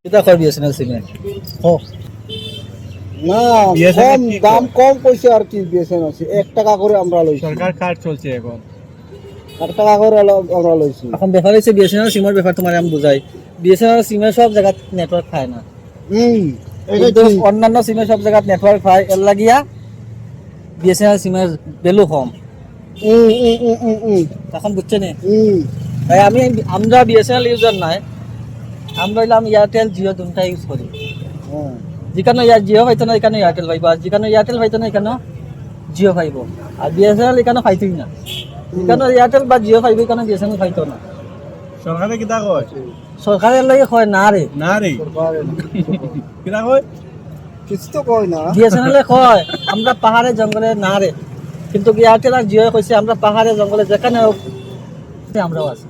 কিতা কয় বিএসএনএল সিমে ও না BSNL কম কি দাম করে? কম কইছে আর কি বিএসএনএল আছে 1 টাকা করে আমরা লইছি সরকার কার্ড চলছে এখন 1 টাকা করে আমরা লইছি এখন ব্যাপার হচ্ছে বিএসএনএল সিমের ব্যাপার তোমার আমি বুঝাই বিএসএনএল সিমে সব জায়গা নেটওয়ার্ক পায় না এটা কিন্তু ঠিক অন্যান্য সিমে সব জায়গা নেটওয়ার্ক পায় এর লাগিয়া বিএসএনএল সিমের ভ্যালু কম এখন বুঝছে নি তাই আমরা বিএসএনএল ইউজার নাই আমরা হইলাম এয়ারটেল জিও দুটা ইউজ করি যেখানে জিও পাইতো না এখানে এয়ারটেল পাইবো আর যেখানে এয়ারটেল পাইতো না এখানে জিও পাইব আর বিএসএনএল এখানে পাইতোই না যেখানে এয়ারটেল বা জিও পাইব এখানে বিএসএনএল পাইতো না সরকারে কিতা কয় সরকারের লাগে হয় না রে না রে কিতা কয় কিছু তো কই না বিএসএনএল কয় আমরা পাহাড়ে জঙ্গলে না রে কিন্তু এয়ারটেল আর জিও কইছে আমরা পাহাড়ে জঙ্গলে যেখানে হোক আমরাও আছি